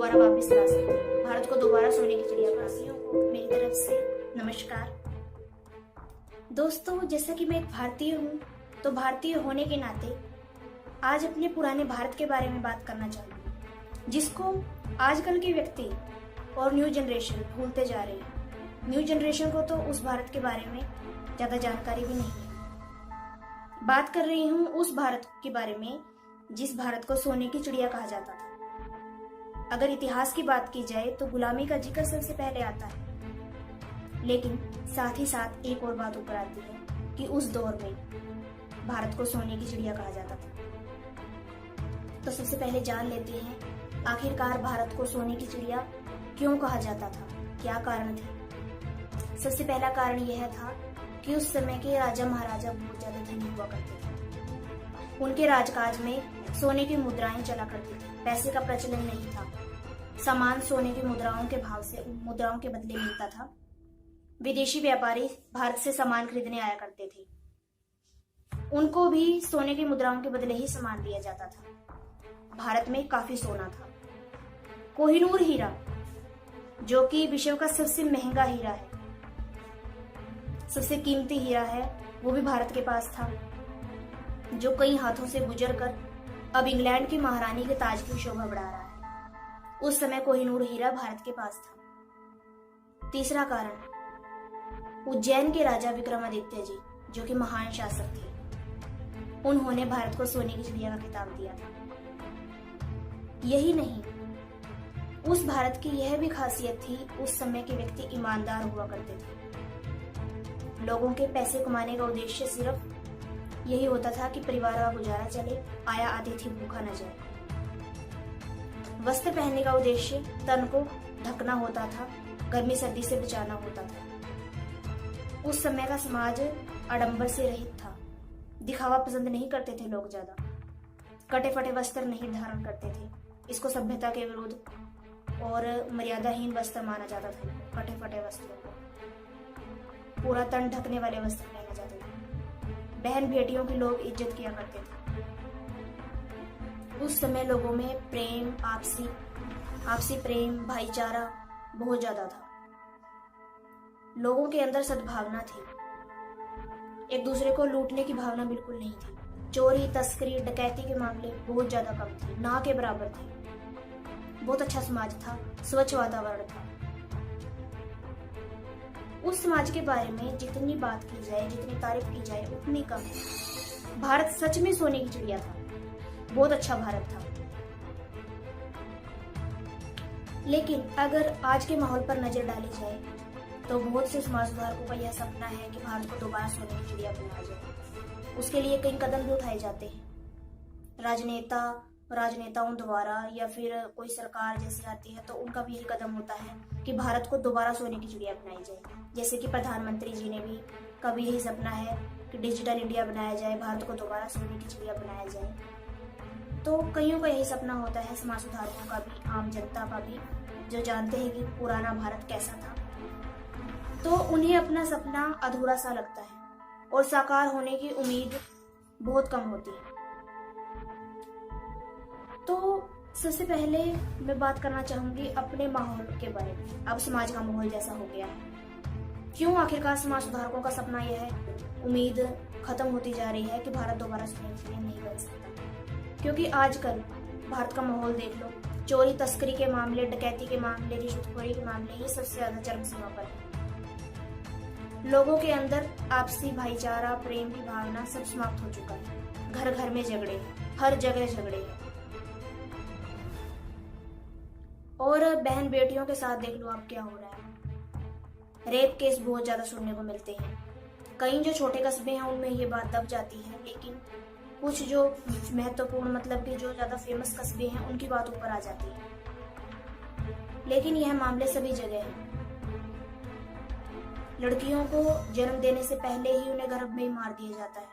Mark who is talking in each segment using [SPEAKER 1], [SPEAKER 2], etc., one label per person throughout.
[SPEAKER 1] दोबारा वापस ला सकते हैं, भारत को दोबारा सोने की चिड़िया वासियों को मेरी तरफ से नमस्कार। दोस्तों, जैसा कि मैं एक भारतीय हूँ, तो भारतीय होने के नाते आज अपने पुराने भारत के बारे में बात करना चाहूँगी, जिसको आजकल के व्यक्ति और न्यू जनरेशन भूलते जा रहे हैं। न्यू जनरेशन को तो उस भारत के बारे में ज़्यादा जानकारी भी नहीं है। बात कर रही हूँ उस भारत के बारे में जिस भारत को सोने की चिड़िया कहा जाता था। अगर इतिहास की बात की जाए तो गुलामी का जिक्र सबसे पहले आता है, लेकिन साथ ही साथ एक और बात ऊपर आती है कि उस दौर में भारत को सोने की चिड़िया कहा जाता था। तो सबसे पहले जान लेते हैं आखिरकार भारत को सोने की चिड़िया क्यों कहा जाता था, क्या कारण थे। सबसे पहला कारण यह था कि उस समय के राजा महाराजा बहुत ज्यादा धनी हुआ करते थे। उनके राजकाज में सोने की मुद्राएं चला करती थी, पैसे का प्रचलन नहीं था। सामान सोने की मुद्राओं के भाव से मुद्राओं के बदले मिलता था। विदेशी व्यापारी भारत से सामान खरीदने आया करते थे, उनको भी सोने की मुद्राओं के बदले ही सामान दिया जाता था। भारत में काफी सोना था। कोहिनूर हीरा, जो कि विश्व का सबसे महंगा हीरा है, सबसे कीमती हीरा है, वो भी भारत के पास था, जो कई हाथों से गुजरकर अब इंग्लैंड की महारानी के ताज की शोभा बढ़ा रहा है। उस समय कोहिनूर हीरा भारत के पास था। तीसरा कारण, उज्जैन के राजा विक्रमादित्य जी, जो कि महान शासक थे, उन्होंने भारत को सोने की चिड़िया का खिताब दिया था। यही नहीं, उस भारत की यह भी खासियत थी, उस समय के व्यक्ति ईमानदार हुआ करते थे। लोगों के पैसे कमाने का उद्देश्य सिर्फ यही होता था कि परिवार का गुजारा चले, आया अतिथि भूखा न जाए। वस्त्र पहनने का उद्देश्य तन को ढकना होता था, गर्मी सर्दी से बचाना होता था। उस समय का समाज आडंबर से रहित था। दिखावा पसंद नहीं करते थे लोग ज्यादा। कटे फटे वस्त्र नहीं धारण करते थे, इसको सभ्यता के विरुद्ध और मर्यादाहीन वस्त्र माना जाता था। कटे फटे वस्त्रों को, पूरा तन ढकने वाले वस्त्र पहने जाते थे। बहन बेटियों की लोग इज्जत किया करते थे। उस समय लोगों में प्रेम, आपसी प्रेम, भाईचारा बहुत ज्यादा था। लोगों के अंदर सद्भावना थी। एक दूसरे को लूटने की भावना बिल्कुल नहीं थी। चोरी, तस्करी, डकैती के मामले बहुत ज्यादा कम थे, ना के बराबर थे। बहुत अच्छा समाज था, स्वच्छ वातावरण था। उस समाज के बारे में जितनी बात की जाए, जितनी तारीफ की जाए, उतनी कम है। भारत सच में सोने की चिड़िया था, बहुत अच्छा भारत था। लेकिन अगर आज के माहौल पर नजर डाली जाए तो बहुत से समाज सुधारकों का यह सपना है कि भारत को दोबारा सोने की चिड़िया बनाया जाए। उसके लिए कई कदम भी उठाए जाते हैं। राजनेताओं द्वारा, या फिर कोई सरकार जैसी आती है तो उनका भी यही कदम होता है कि भारत को दोबारा सोने की चिड़िया बनाई जाए। जैसे कि प्रधानमंत्री जी ने भी कभी यही सपना है कि डिजिटल इंडिया बनाया जाए, भारत को दोबारा सोने की चिड़िया बनाया जाए। तो कईयों का यही सपना होता है, समाज सुधारकों का भी, आम जनता का भी, जो जानते हैं कि पुराना भारत कैसा था। तो उन्हें अपना सपना अधूरा सा लगता है और साकार होने की उम्मीद बहुत कम होती है। तो सबसे पहले मैं बात करना चाहूंगी अपने माहौल के बारे में। अब समाज का माहौल जैसा हो गया है, क्यों आखिरकार समाज सुधारकों का सपना यह है, उम्मीद खत्म होती जा रही है कि भारत दोबारा सोने की चिड़िया नहीं बन सकता। क्योंकि आजकल भारत का माहौल देख लो, चोरी तस्करी के मामले, डकैती के मामले, रिश्वतखोरी के मामले, ये सबसे ज्यादा चरम सीमा पर है। लोगों के अंदर आपसी भाईचारा, प्रेम की भावना सब समाप्त हो चुका है। घर घर में झगड़े, हर जगह झगड़े हैं। और बहन बेटियों के साथ देख लो आप क्या हो रहा है। रेप केस बहुत ज्यादा सुनने को मिलते हैं। कई जो छोटे कस्बे हैं उनमें ये बात दब जाती है, लेकिन कुछ जो महत्वपूर्ण, मतलब कि जो ज्यादा फेमस कस्बे हैं, उनकी बात ऊपर आ जाती है। लेकिन यह मामले सभी जगह हैं। लड़कियों को जन्म देने से पहले ही उन्हें गर्भ में ही मार दिया जाता है।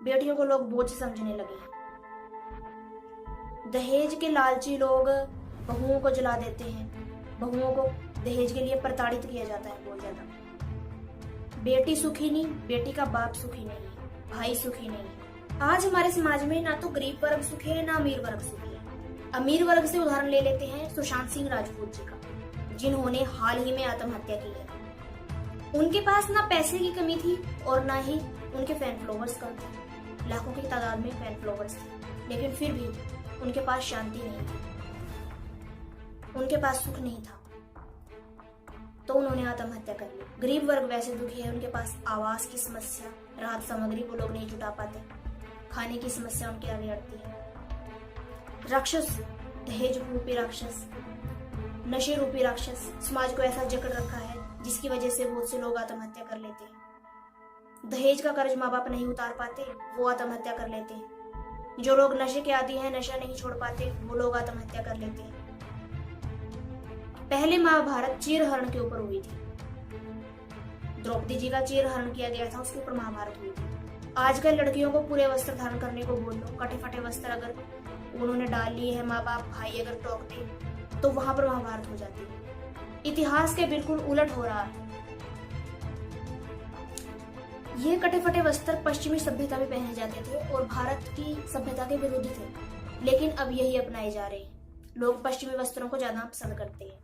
[SPEAKER 1] बेटियों को लोग बोझ समझने लगे हैं। दहेज के लालची लोग बहुओं को जला देते हैं। बहुओं को दहेज के लिए प्रताड़ित किया जाता है बहुत ज्यादा। बेटी सुखी नहीं, बेटी का बाप सुखी नहीं, भाई सुखी नहीं। आज हमारे समाज में ना तो गरीब वर्ग सुखी है, ना अमीर वर्ग सुखी है। अमीर वर्ग से उदाहरण ले लेते हैं सुशांत सिंह राजपूत जी का, जिन्होंने हाल ही में आत्महत्या की है। उनके पास ना पैसे की कमी थी और ना ही उनके फैन फॉलोवर्स कम थे। लाखों की तादाद में फैन फॉलोवर्स थे, लेकिन फिर भी उनके पास शांति नहीं थी, उनके पास सुख नहीं था, तो उन्होंने आत्महत्या कर ली। गरीब वर्ग वैसे दुखी है, उनके पास आवास की समस्या, राहत सामग्री वो लोग नहीं जुटा पाते, खाने की समस्या उनके आगे अड़ती है। राक्षस, दहेज रूपी राक्षस, नशे रूपी राक्षस समाज को ऐसा जकड़ रखा है जिसकी वजह से बहुत से लोग आत्महत्या कर लेते हैं। दहेज का कर्ज माँ बाप नहीं उतार पाते, वो आत्महत्या कर लेते हैं। जो लोग नशे के आदी हैं, नशा नहीं छोड़ पाते, वो लोग आत्महत्या कर लेते हैं। पहले महाभारत चीरहरण के ऊपर हुई थी। द्रौपदी जी का चीरहरण किया गया था, उसके ऊपर महाभारत हुई थी। आजकल लड़कियों को पूरे वस्त्र धारण करने को बोल लो, कटे फटे वस्त्र अगर उन्होंने डाल लिए है, माँ बाप भाई अगर टोकते, तो वहां पर महाभारत हो जाती है। इतिहास के बिल्कुल उलट हो रहा है। ये कटे फटे वस्त्र पश्चिमी सभ्यता में पहने जाते थे और भारत की सभ्यता के विरुद्ध थे, लेकिन अब यही अपनाए जा रहे हैं। लोग पश्चिमी वस्त्रों को ज्यादा पसंद करते हैं,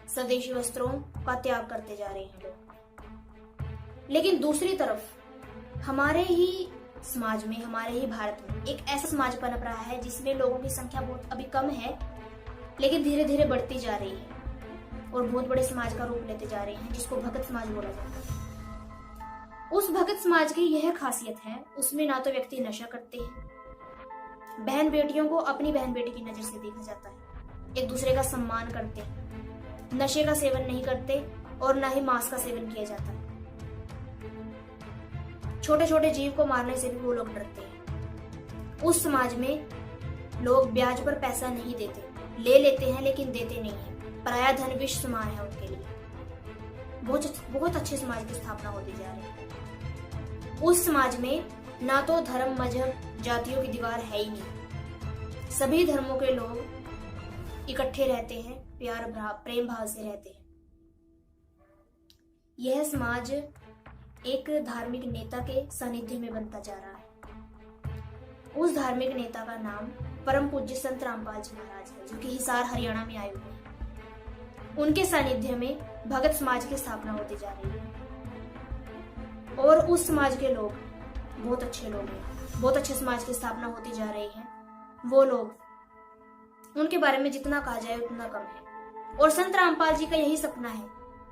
[SPEAKER 1] स्वदेशी वस्त्रों का त्याग करते जा रहे हैं लोग। लेकिन दूसरी तरफ हमारे ही समाज में, हमारे ही भारत में एक ऐसा समाज पनप रहा है जिसमें लोगों की संख्या बहुत अभी कम है, लेकिन धीरे धीरे बढ़ती जा रही है और बहुत बड़े समाज का रूप लेते जा रहे हैं, जिसको भगत समाज बोला जाता है। उस भगत समाज की यह खासियत है, उसमें ना तो व्यक्ति नशा करते हैं, बहन बेटियों को अपनी बहन बेटी की नजर से देखा जाता है, एक दूसरे का सम्मान करते हैं, नशे का सेवन नहीं करते और ना ही मांस का सेवन किया जाता है। छोटे छोटे जीव को मारने से भी वो लोग डरते हैं। उस समाज में लोग ब्याज पर पैसा नहीं देते, ले लेते हैं लेकिन देते नहीं है। पराया धन विष समान है उनके लिए। बहुत अच्छे समाज की स्थापना होती जा रही है। उस समाज में ना तो धर्म, मजहब, जातियों की दीवार है ही नहीं। सभी धर्मों के लोग इकट्ठे रहते हैं, प्यार प्रेम भाव से रहते हैं। यह समाज एक धार्मिक नेता के सानिध्य में बनता जा रहा है। उस धार्मिक नेता का नाम परम पूज्य संत रामपाल जी महाराज है, जो कि हिसार हरियाणा में आए हुए हैं। उनके सानिध्य में भगत समाज की स्थापना होती जा रही है और उस समाज के लोग बहुत अच्छे लोग हैं, बहुत अच्छे समाज की स्थापना होती जा रही है। वो लोग, उनके बारे में जितना कहा जाए उतना कम है। और संत रामपाल जी का यही सपना है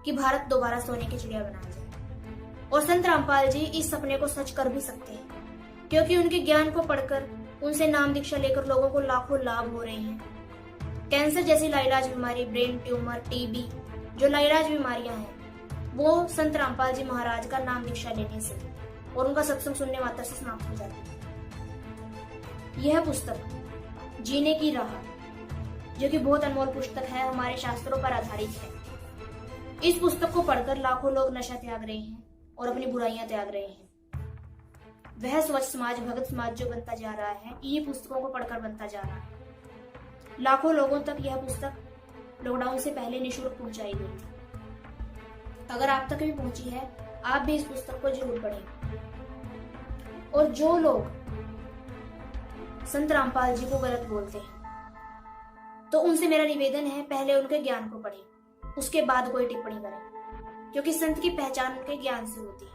[SPEAKER 1] कि भारत दोबारा सोने की चिड़िया बनाया जाए। और संत रामपाल जी इस सपने को सच कर भी सकते हैं, क्योंकि उनके ज्ञान को पढ़कर, उनसे नाम दीक्षा लेकर लोगों को लाखों लाभ हो रहे हैं। कैंसर जैसी लाइलाज बीमारी, ब्रेन ट्यूमर, टीबी, जो लाइलाज बीमारियां हैं, वो संत रामपाल जी महाराज का नाम दीक्षा लेने से और उनका सत्संग सुनने मात्र से समाप्त हो जाती है। यह पुस्तक जीने की राह, जो कि बहुत अनमोल पुस्तक है, हमारे शास्त्रों पर आधारित है। इस पुस्तक को पढ़कर लाखों लोग नशा त्याग रहे हैं और अपनी बुराइयां त्याग रहे हैं। वह स्वच्छ समाज, भगत समाज जो बनता जा रहा है, इन्हीं पुस्तकों को पढ़कर बनता जा रहा है। लाखों लोगों तक यह पुस्तक लॉकडाउन से पहले निःशुल्क पहुंचाई गई थी। अगर आप तक भी पहुंची है, आप भी इस पुस्तक को जरूर पढ़ें। और जो लोग संत रामपाल जी को गलत बोलते हैं, तो उनसे मेरा निवेदन है, पहले उनके ज्ञान को पढ़ें, उसके बाद कोई टिप्पणी करें, क्योंकि संत की पहचान उनके ज्ञान से होती है।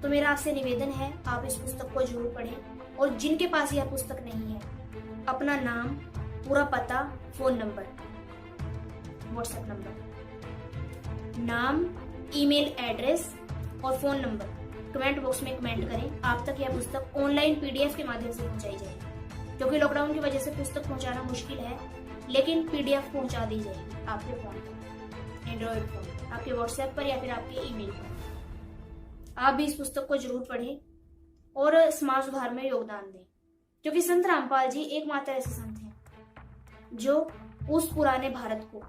[SPEAKER 1] तो मेरा आपसे निवेदन है, आप इस पुस्तक को जरूर पढ़ें। और जिनके पास यह पुस्तक नहीं है, अपना नाम, पूरा पता, फोन नंबर, व्हाट्सएप नंबर, नाम, ईमेल एड्रेस और फोन नंबर कमेंट बॉक्स में कमेंट करें। आप तक यह पुस्तक ऑनलाइन पीडीएफ के माध्यम से पहुंचाई जाएगी, क्योंकि लॉकडाउन की वजह से पुस्तक पहुंचाना मुश्किल है, लेकिन पीडीएफ पहुंचा दी जाएगी आपके फोन पर, एंड्रॉइड फोन, आपके व्हाट्सएप पर या फिर आपके ईमेल पर। आप भी इस पुस्तक को जरूर पढ़ें और समाज सुधार में योगदान दें, क्योंकि संत रामपाल जी एकमात्र ऐसे संत हैं जो उस पुराने भारत को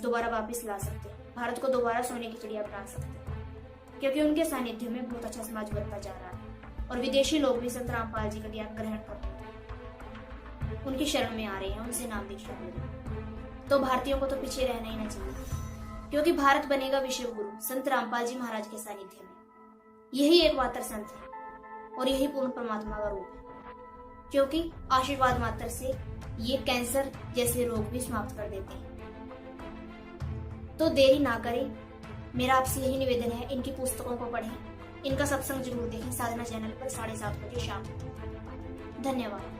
[SPEAKER 1] दोबारा वापस ला सकते हैं, भारत को दोबारा सोने की चिड़िया बना सकते हैं, क्योंकि उनके सानिध्य में बहुत अच्छा समाज बनता जा रहा है। और विदेशी लोग भी संत रामपाल जी का ज्ञान ग्रहण कर रहे हैं, उनकी शरण में आ रहे हैं, उनसे नाम दीक्षा ले रहे हैं। तो भारतीयों को तो पीछे रहना ही ना चाहिए, क्योंकि भारत बनेगा विश्व गुरु संत रामपाल जी महाराज के सानिध्य में। यही एकमात्र संत है और यही पूर्ण परमात्मा का रूप है। क्योंकि आशीर्वाद मात्र से ये कैंसर जैसे रोग भी समाप्त कर देते हैं। तो देरी ना करें, मेरा आपसे यही निवेदन है, इनकी पुस्तकों को पढ़ें, इनका सत्संग जरूर देखें साधना चैनल पर 7:30 बजे शाम को। धन्यवाद।